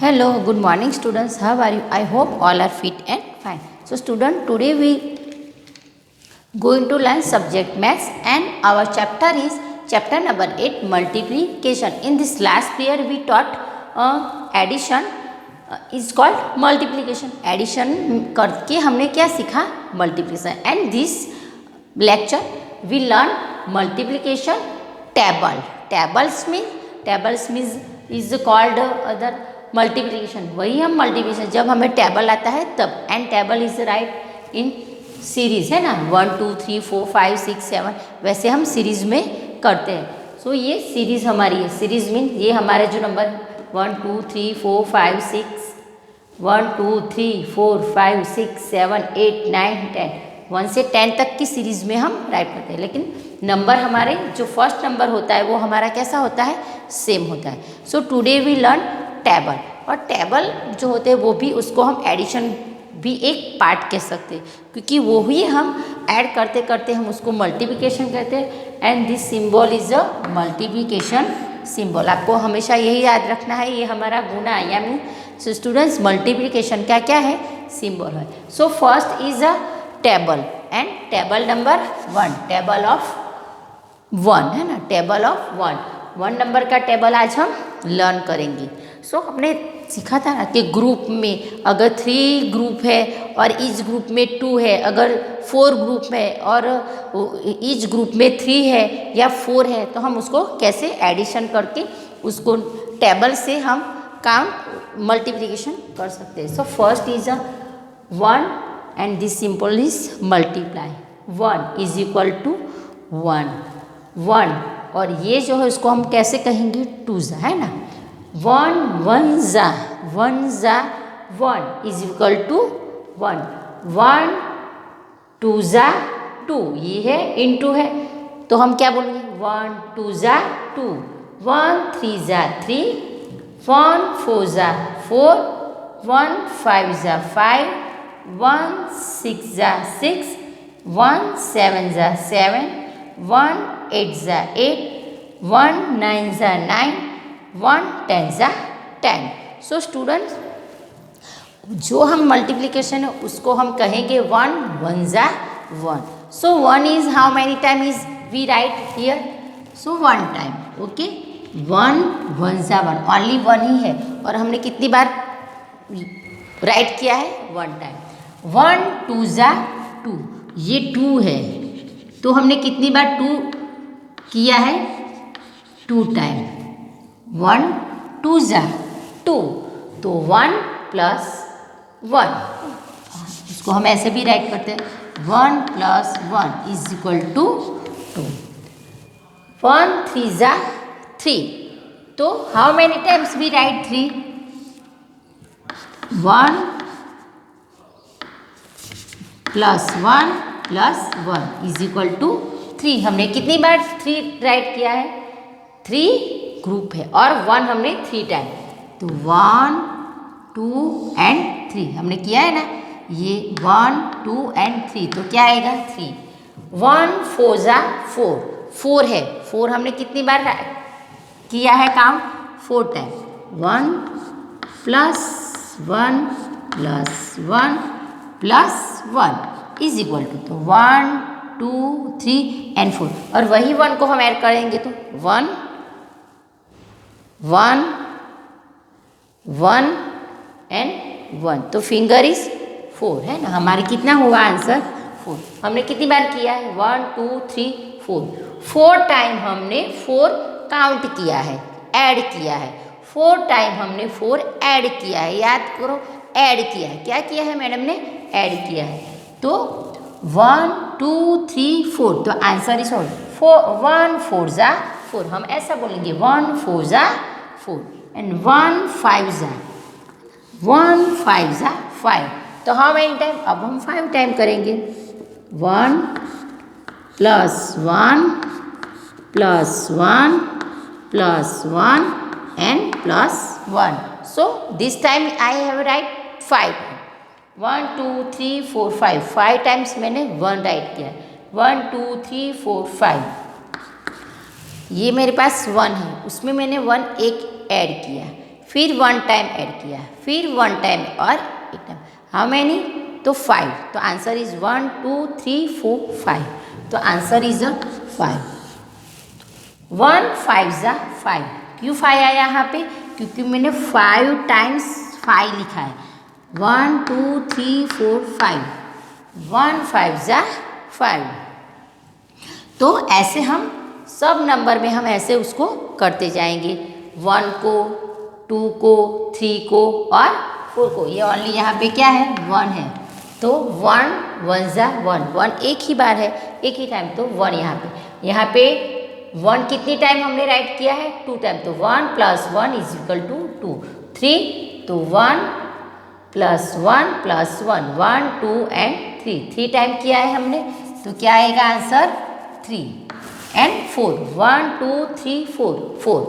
Hello, good morning students. How are you? I hope all are fit and fine. So student, today we going to learn subject maths and our chapter is chapter number 8 multiplication. In this last period we taught addition is called multiplication. Addition करके हमने क्या सीखा? Multiplication. And this lecture we learn multiplication table. Tables means is called other multiplication. वही हम multiplication जब हमें table आता है तब. And table is right in series है ना, 1 2 3 4 5 6 7 वैसे हम सीरीज में करते हैं. सो ये सीरीज हमारी है. सीरीज मीन ये हमारे जो नंबर 1 2 3 4 5 6 1 2 3 4 5 6 7 8 9 10 1 से 10 तक की सीरीज में हम राइट करते हैं. लेकिन नंबर हमारे जो फर्स्ट नंबर होता है वो हमारा कैसा होता है? सेम होता है. So today we learn table. और टेबल जो होते हैं वो भी उसको हम एडिशन भी एक पार्ट कह सकते हैं, क्योंकि वो ही हम ऐड करते करते हम उसको मल्टीप्लिकेशन कहते हैं. And this symbol is a multiplication symbol. आपको हमेशा यही याद रखना है, ये हमारा गुना यानी सो स्टूडेंट्स मल्टीप्लिकेशन क्या क्या है? सिंबल है. सो first is a table and table number 1, table of 1 है ना, टेबल ऑफ 1 नंबर का टेबल आज हम लर्न करेंगे. सो हमने सीखा था ना कि ग्रुप में अगर 3 ग्रुप है और ईच ग्रुप में 2 है, अगर 4 ग्रुप में और ईच ग्रुप में 3 है या 4 है तो हम उसको कैसे एडिशन करके उसको टेबल से हम काउंट मल्टीप्लिकेशन कर सकते हैं. So first is a 1 and this simple is multiply. 1 is equal to 1 और ये जो है उसको हम कैसे कहेंगे? 2 है ना. 1 1 जा 1 इज इक्वल टू 1 2 जा 2 ये है इनटू है तो हम क्या बोलेंगे? 1 2 जा 2 1 3 जा 3 1 4 जा 4 1 5 जा 5 1 6 जा 6 1 7 जा 7 1 8 जा 8 1 9 जा 9 1 10 जा 10. सो स्टूडेंट्स जो हम मल्टीप्लिकेशन है उसको हम कहेंगे 1 1 जा 1. So 1 is how many time is we write here? So 1 time. Okay 1 1 जा 1 ओनली 1 ही है और हमने कितनी बार राइट किया है? 1 टाइम. 1 2 जा 2 ये 2 है तो हमने कितनी बार 2 किया है? 2 टाइम. 1 2 जा 2 तो 1 प्लस 1 इसको हम ऐसे भी राइट करते हैं 1 प्लस 1 इज इक्वल टू 2. 1 3 जा 3 तो how many times we write 3? 1 plus 1 is equal to 3. हमने कितनी बार 3 राइट किया है? 3 ग्रुप है और 1 हमने 3 टाइम तो 1 2 एंड 3 हमने किया है ना. ये 1 2 एंड 3 तो क्या आएगा? 3. 1 4 जा 4 है 4 हमने कितनी बार किया है count? 4 time. 1 plus 1 plus 1 plus 1 is equal to तो 1 2 3 एंड 4 और वही 1 को हम ऐड करेंगे तो 1 1 1 एंड 1 तो फिंगर इज 4 है ना. हमारे कितना हुआ आंसर? 4. हमने कितनी बार किया है? 1 2 3 4 टाइम हमने 4 काउंट किया है, ऐड किया है. 4 टाइम हमने 4 ऐड किया है. याद करो ऐड किया है. क्या किया है मैडम ने? ऐड किया है. तो 1 2 3 4 तो आंसर इज 1 4 जा 4. हम ऐसा बोलेंगे 1 4 जा 4 एंड 1 5 जा 5 तो हाउ मेनी टाइम? अब हम 5 टाइम करेंगे. 1 plus 1 plus 1 plus 1 and plus 1. So this time I have right 5. 1 2 3 4 5 times मैंने 1 राइट किया. 1 2 3 4 5 ये मेरे पास 1 है उसमें मैंने 1 एक ऐड किया. फिर 1 टाइम ऐड किया, फिर 1 टाइम और 1 टाइम। How many? तो 5। तो आंसर इज 1 2 3 4 5। तो आंसर इज 5। 1 5 ज़ा 5। क्यों 5 आया यहाँ पे? क्योंकि मैंने 5 टाइम्स 5 लिखा है। 1 2 3 4 5। 1 5 ज़ा 5। तो ऐसे हम सब नंबर में हम ऐसे उसको करते जाएंगे। 1 को, 2 को, 3 को और 4 को। ये ओनली यहाँ पे क्या है? 1 है। तो 1 1 ज़ा 1। 1 एक ही बार है, एक ही टाइम। तो 1 यहाँ पे 1 कितनी टाइम हमने राइट किया है? 2 टाइम। तो 1 + 1 = 2। 3 तो 1 + 1 + 1 1 2 एंड 3 टाइम किया है हमने। तो क्या आएगा आंसर? 3 एंड 4। 1 2 3 4 4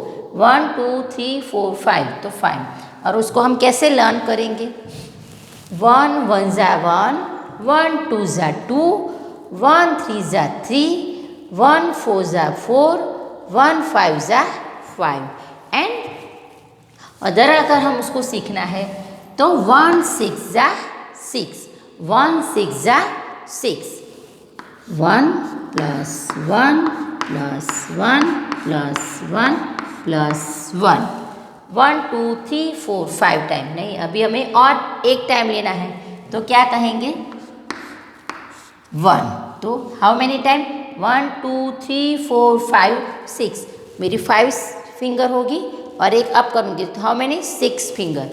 1 2 3 4 5। तो 5। और उसको हम कैसे लर्न करेंगे? 1 1 ज़ा 1, 1 2 ज़ा 2, 1 3 ज़ा 3, 1 4 ज़ा 4, 1 5 ज़ा 5। एंड अदर अगर हम उसको सीखना है तो 1 6 ज़ा 6, 1 6 ज़ा 6, 1 + 1 + 1 + 1 + 1 1 2 3 4 5 टाइम। नहीं, अभी हमें और एक टाइम लेना है। तो क्या कहेंगे? 1। तो हाउ मैनी टाइम? 1 2 3 4 5 6। मेरी 5 फिंगर होगी और एक अप करूँगी। तो हाउ मैनी? 6 फिंगर।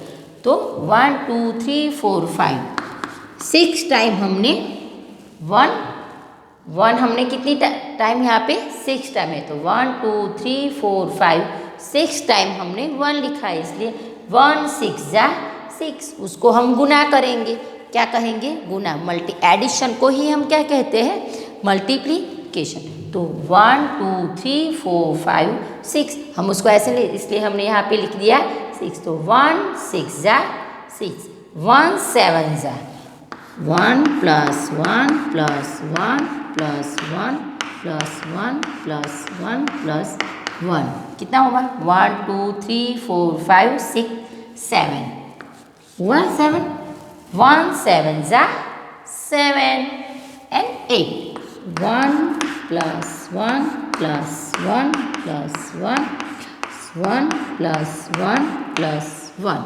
तो 1 2 3 4 5 6 टाइम हमने 1 हमने कितनी टाइम यहाँ पे? 6 टाइम है। तो 1 2 3 4 5 6 टाइम हमने 1 लिखा है, इसलिए 1 6 ज़ा 6। उसको हम गुना करेंगे। क्या कहेंगे? गुना। एडिशन को ही हम क्या कहते हैं? मल्टीप्लिकेशन। तो 1 2 3 4 5 6 हम उसको ऐसे ले, इसलिए हमने यहाँ पे लिख दिया 6। तो 1 6 ज़ा 6, 1 7 ज़ा 1 + 1 + 1 + 1 + 1 + 1 + 1 कितना होगा? 1 2 3 4 5 6 7 हुआ 7। 1 7 ज़ा 7 एंड 8। 1 + 1 + 1 + 1 1 + 1 + 1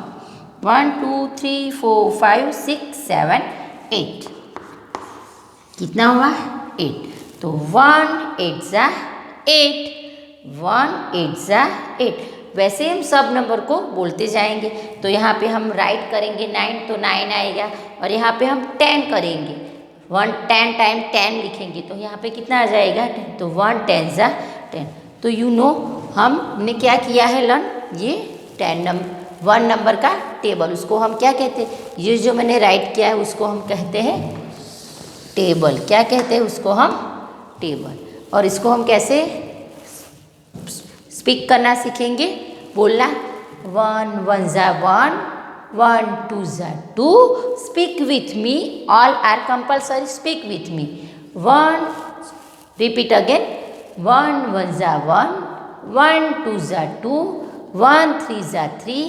1 2 3 4 5 6 7 8 कितना हुआ? 8। तो 1 8 ज़ा 8, 1 8 ज़ा 8। वैसे हम सब नंबर को बोलते जाएंगे। तो यहाँ पे हम राइट करेंगे 9, तो 9 आएगा। और यहाँ पे हम 10 करेंगे, 10 टाइम 10 लिखेंगे। तो यहाँ पे कितना आ जाएगा? 10। तो 1 10 ज़ा 10। तो यू नो हमने क्या किया है लर्न? ये 1 नंबर का टेबल, उसको हम क्या कहते हैं? ये जो मैंने राइट किया है उसको हम कहते हैं टेबल। क्या कहते हैं उसको? हम टेबल। और इसको हम कैसे स्पीक करना सीखेंगे? बोलना 1 1 ज़ा 1, 1 2 ज़ा 2। Speak with me, all are compulsory. Speak with me 1, repeat again 1 1 ज़ा 1, 1 2 ज़ा 2, 1 3 ज़ा 3,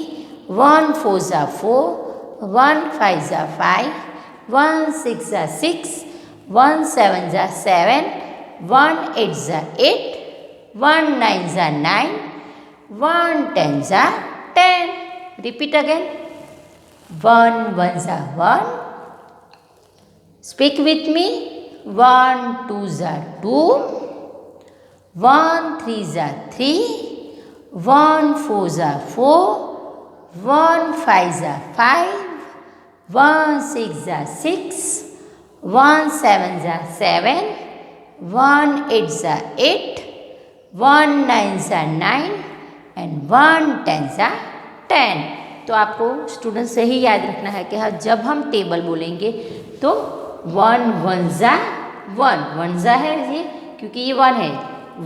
1 4 ज़ा 4, 1 5 ज़ा 5, 1 6 ज़ा 6, 1 7 ज़ा 7, 1 8 ज़ा 8, 1 9 ज़ा 9, 1 10 ज़ा 10। रिपीट अगेन 1 1 ज़ा 1। स्पीक विथ मी 1 2 ज़ा 2, 1 3 ज़ा 3, 1 4 ज़ा 4, 1 5 ज़ा 5, 1 6 ज़ा 6, 1 7 ज़ा 7, 1 8 ज़ा 8, 1 9 ज़ा 9 एंड 1 10 ज़ा 10। तो आपको स्टूडेंट से ही याद रखना है कि हाँ, जब हम टेबल बोलेंगे तो 1 1 ज़ा 1, 1 ज़ा है ये, क्योंकि ये 1 है।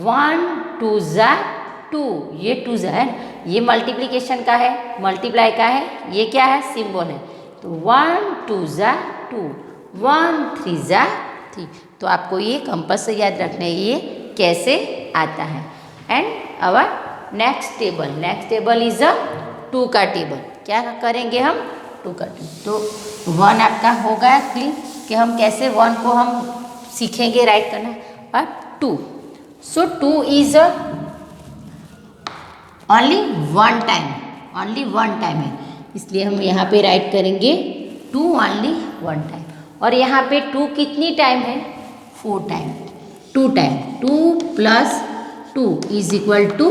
1 2 ज़ा 2, ये 2 ज़ा है। ये मल्टीप्लिकेशन का है, मल्टीप्लाई का है। ये क्या है? सिंबल है। तो 1 2 ज़ा 2, 1 3 ज़ा 3। तो आपको ये कंपल्सरी याद रखना है ये कैसे आता है। And our next table is two का टेबल, क्या करेंगे हम, टू का टेबल। तो 1 आपका हो गया क्लियर कि हम कैसे 1 को हम सीखेंगे राइट करना। अब 2, सो 2 इज ओनली वन टाइम है, इसलिए हम यहाँ पे राइट करेंगे 2 ओनली वन टाइम। और यहाँ पे 2 कितनी टाइम है, 4 time, 2 time, 2 + 2 is equal to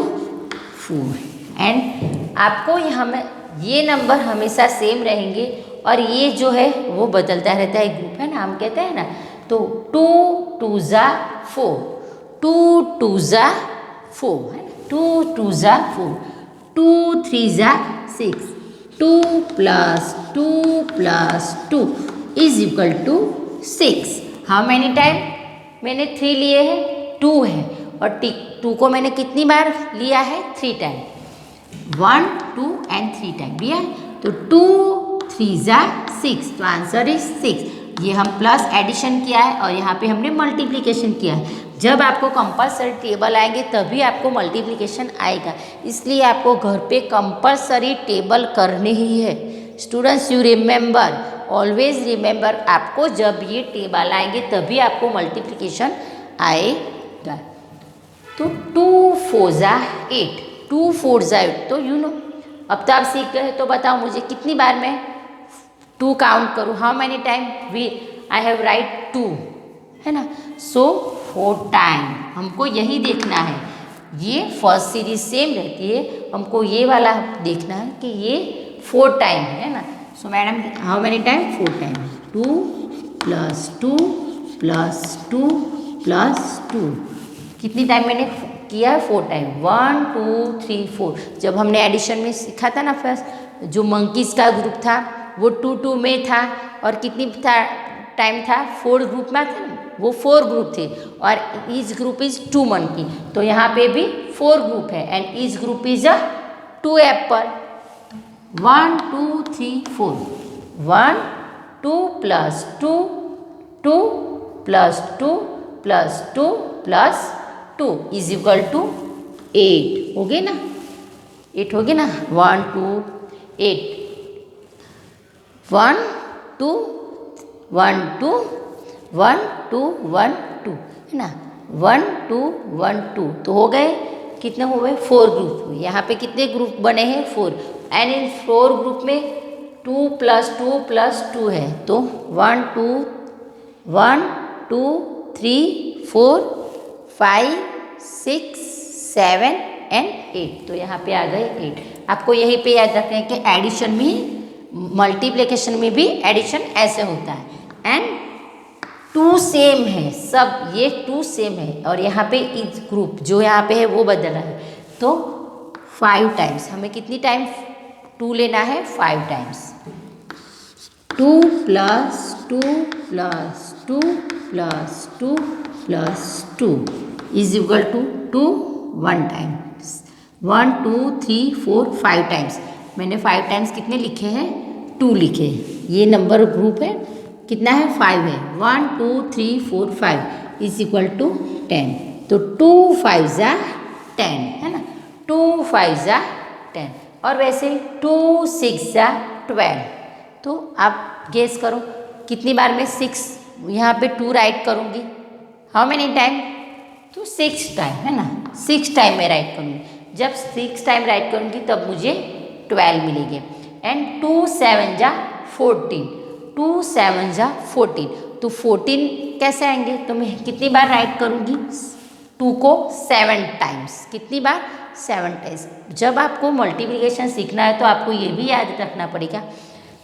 4। And आपको यहाँ में ये नंबर हमेशा सेम रहेंगे और ये जो है वो बदलता रहता है, ग्रुप है ना, हम कहते हैं ना। तो 2 2 ज़ा 4, 2 2 ज़ा 4 है ना, 2 2 ज़ा 4, 2 3 ज़ा 6, 2 + 2 + 2 is equal to 6। How many time, मैंने 3 लिए हैं, 2 है, और 2 को मैंने कितनी बार लिया है, 3 टाइम, 1 2 एंड 3 टाइम लिया। तो 2 3 ज़ा 6, तो आंसर इज 6। ये हम प्लस एडिशन किया है और यहाँ पे हमने मल्टीप्लिकेशन किया है। जब आपको कंपलसरी टेबल आएंगे तभी आपको मल्टीप्लिकेशन आएगा, इसलिए आपको घर पे कंपलसरी टेबल करनी ही है। Students you remember, always remember, आपको जब ये टेबल आएंगे तभी आपको मल्टीप्लिकेशन आएगा। तो 2 4 ज़ा 8, 2 4 ज़ा 8, तो यू नो, अब तो आप सीख गए, तो बताओ मुझे कितनी बार मैं 2 काउंट करूँ, how many time I have right 2, है ना। सो 4 टाइम हमको यही देखना है, ये फर्स्ट सीरीज सेम रहती है, हमको ये वाला देखना है कि ये 4 टाइम है ना। सो madam how many time, 4 time, 2 + 2 + 2 + 2, कितनी टाइम मैंने किया है, 4 टाइम, 1 2 3 4। जब हमने एडिशन में सीखा था ना फर्स्ट, जो मंकीज़ का ग्रुप था वो 2 2 में था, और कितनी टाइम था, 4 ग्रुप में था ना, वो 4 ग्रुप थे, और ईच ग्रुप इज 2 मंकी। तो यहाँ पे भी 4 ग्रुप है and each group is 2 Apple, 1 2 3 4, 1 2 + 2, 2 + 2 + 2 + 2 is equal to 8, हो गए ना, 8 हो गए ना, 1 2 8, 1 2 1 2 1 2 1 2, है ना, 1 2 1 2, तो हो गए कितने हो गए, 4 ग्रुप। यहाँ पे कितने ग्रुप बने हैं, 4, एंड इन 4 ग्रुप में 2 + 2 + 2 है, तो 1 2 1 2 3 4 5 6 7 एंड 8, तो यहाँ पे आ गए 8। आपको यहीं पे याद रखना है कि एडिशन में, मल्टीप्लिकेशन में भी एडिशन ऐसे होता है, एंड 2 सेम है सब, ये 2 सेम है, और यहाँ पे इस ग्रुप जो यहाँ पे है वो बदल रहा है। तो 5 टाइम्स, हमें कितनी टाइम 2 लेना है, 5 times, 2 + 2 + 2 + 2 + 2 is equal to 2 1 time, 1 2 3 4 5 times, मैंने 5 टाइम्स कितने लिखे हैं, 2 लिखे हैं। ये नंबर ग्रुप है, कितना है, 5 है, 1 2 3 4 5 इज इक्वल टू 10। तो 2 5 ज़ा 10, है ना, 2 5 ज़ा 10, और वैसे 2 6 ज़ा 12। तो आप गेस करो कितनी बार मैं 6 यहाँ पे 2 राइट करूँगी, हाउ मैनी टाइम, तो 6 टाइम, है ना, 6 टाइम मैं राइट करूँगी। जब 6 टाइम राइट करूँगी तब मुझे 12 मिलेंगे, एंड 2 7 ज़ा 14, 2 7 ज़ा 14, तो 14 कैसे आएंगे, तो मैं कितनी बार राइट करूँगी, 2 को 7 टाइम्स, कितनी बार, 7 टाइम्स। जब आपको मल्टीप्लिकेशन सीखना है तो आपको ये भी याद रखना पड़ेगा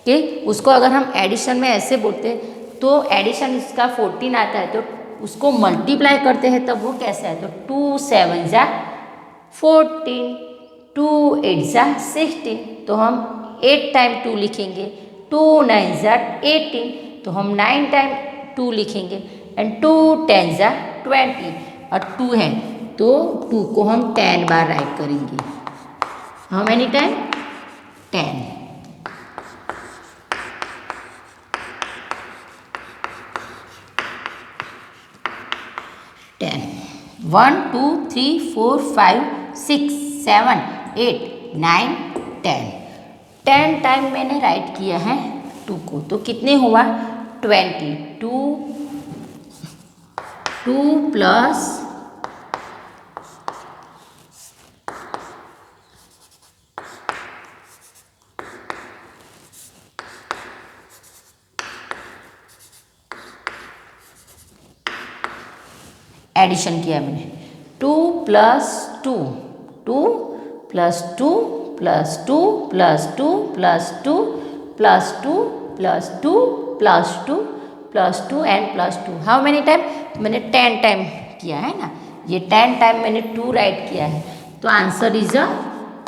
कि उसको अगर हम एडिशन में ऐसे बोलते हैं तो एडिशन इसका 14 आता है, तो उसको मल्टीप्लाई करते हैं तब वो कैसे है, तो 2 7 ज़ा 14, 2 8 ज़ा 16, तो हम 8 टाइम 2 लिखेंगे, 2 9 ज़ा 18, तो हम 9 टाइम 2 लिखेंगे, एंड 2 10 ज़ा 20, और 2 है तो 2 को हम 10 बार राइट करेंगे, हाउ मैनी टाइम, 10। 1 2 3 4 5 6 7 8 9 10, 10 टाइम मैंने राइट किया है 2 को, तो कितने हुआ 20। 2 प्लस एडिशन किया मैंने 2 plus 2 2 plus 2 plus 2 plus 2 plus 2 plus 2 plus 2 plus 2 plus 2 and plus 2। How many time? मैंने 10 टाइम किया है ना, ये 10 टाइम मैंने 2 राइट किया है, तो आंसर इज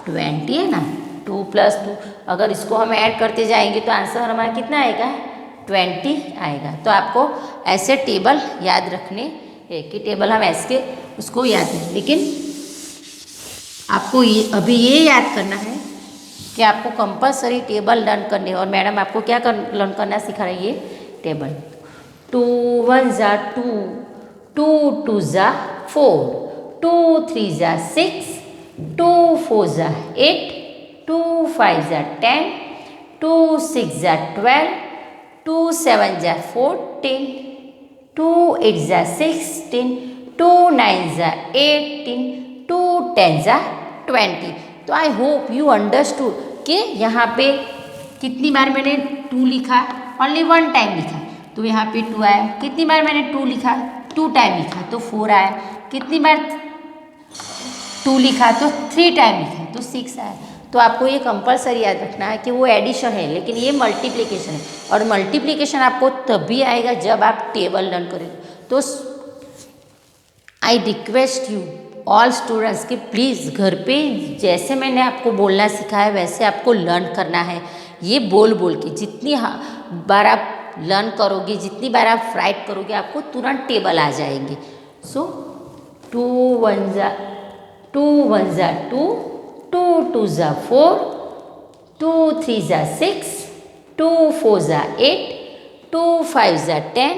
20 है ना। 2 प्लस 2, अगर इसको हम ऐड करते जाएंगे तो आंसर हमारा कितना आएगा 20 आएगा। तो आपको ऐसे टेबल याद रखने एक ही टेबल हम ऐसे उसको याद है, लेकिन आपको ये अभी ये याद करना है कि आपको कंपलसरी टेबल लर्न करने, और मैडम आपको क्या लर्न करना सिखा रही है टेबल। 2 1 ज़ा 2, 2 2 ज़ा 4, 2 3 ज़ा 6, 2 4 ज़ा 8, 2 5 ज़ा 10, 2 6 ज़ा 12, 2 7 ज़ा 14, 2 8 ज़ा 16, 2 9 ज़ा 18, 2 10 ज़ा 20। तो आई होप यू अंडरस्टूड कि यहाँ पे कितनी बार मैंने 2 लिखा, ओनली 1 टाइम लिखा, तो यहाँ पे 2 आया। कितनी बार मैंने 2 लिखा, 2 टाइम लिखा तो 4 आया। कितनी बार 2 लिखा तो 3 टाइम लिखा तो 6 आया। तो आपको ये कंपलसरी याद रखना है कि वो एडिशन है, लेकिन ये मल्टीप्लिकेशन है, और मल्टीप्लिकेशन आपको तभी आएगा जब आप टेबल लर्न करेंगे। तो I request you all students कि प्लीज़ घर पे जैसे मैंने आपको बोलना सिखाया वैसे आपको लर्न करना है। ये बोल बोल के जितनी बार आप लर्न करोगे, जितनी बार आप राइट करोगे, आपको तुरंत टेबल आ जाएंगे। सो 2 1 ज़ा 2 1 ज़ा 2, 2 2 ज़ा 4, 2 3 ज़ा 6, 2 4 ज़ा 8, 2 5 ज़ा 10,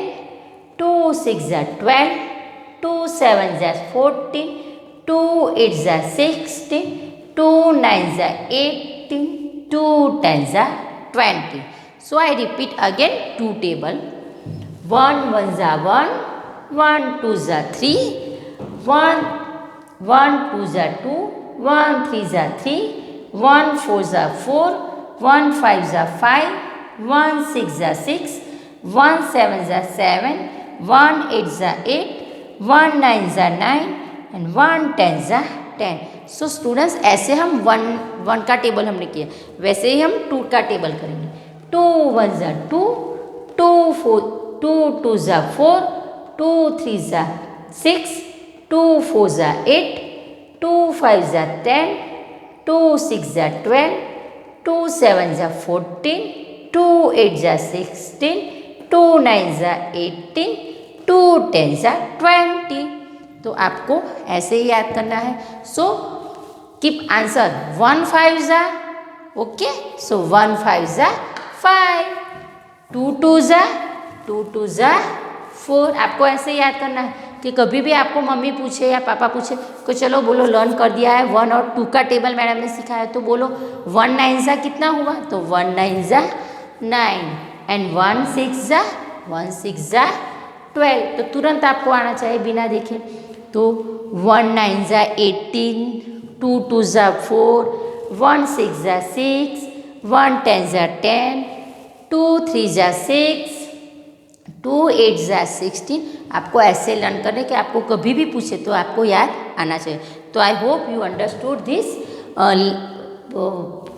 2 6 ज़ा 12, 2 7 ज़ा 14, 2 8 ज़ा 16, 2 9 ज़ा 18, 2 10 ज़ा 20। So I repeat again 2 table. 1 1 ज़ा 1, 1 2 ज़ा 3, 1 1 2 ज़ा 2, 1 3 ज़ा 3, 1 4 ज़ा 4, 1 5 ज़ा 5, 1 6 ज़ा 6, 1 7 ज़ा 7, 1 8 ज़ा 8, 1 9 ज़ा 9 एंड 1 10 ज़ा 10। सो स्टूडेंट्स ऐसे हम 1 का टेबल हमने किया, वैसे ही हम 2 का टेबल करेंगे। 2 1 ज़ा 2, 2 2 ज़ा 4, 2 3 ज़ा 6, 2 4 ज़ा 8, 2 5 ज़ा 10, 2 6 ज़ा 12, 2 7 ज़ा 14, 2 8 ज़ा 16, 2 9 ज़ा 18, 2 10 ज़ा 20। तो आपको ऐसे ही याद करना है। सो कीप आंसर 1 5 ज़ा, ओके, सो 1 5 ज़ा 5, 2 2 ज़ा 4। आपको ऐसे याद करना है कि कभी भी आपको मम्मी पूछे या पापा पूछे कि चलो बोलो लर्न कर दिया है 1 और 2 का टेबल मैडम ने सिखाया, तो बोलो 1 9 ज़ा कितना हुआ, तो 1 9 ज़ा 9 एंड 1 6 ज़ा 12। तो तुरंत आपको आना चाहिए बिना देखे। तो 1 9 ज़ा 18, 2 2 ज़ा 4, 1 6 ज़ा 6, 1 10 ज़ा 10, 2 3 ज़ा 6, 2 8 ज़ा 16। आपको ऐसे लर्न करने कि आपको कभी भी पूछे तो आपको याद आना चाहिए। तो I hope you understood this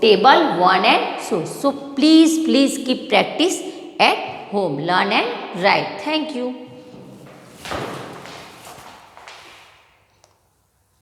table 1 and 2. So please keep practice at home. Learn and write. Thank you.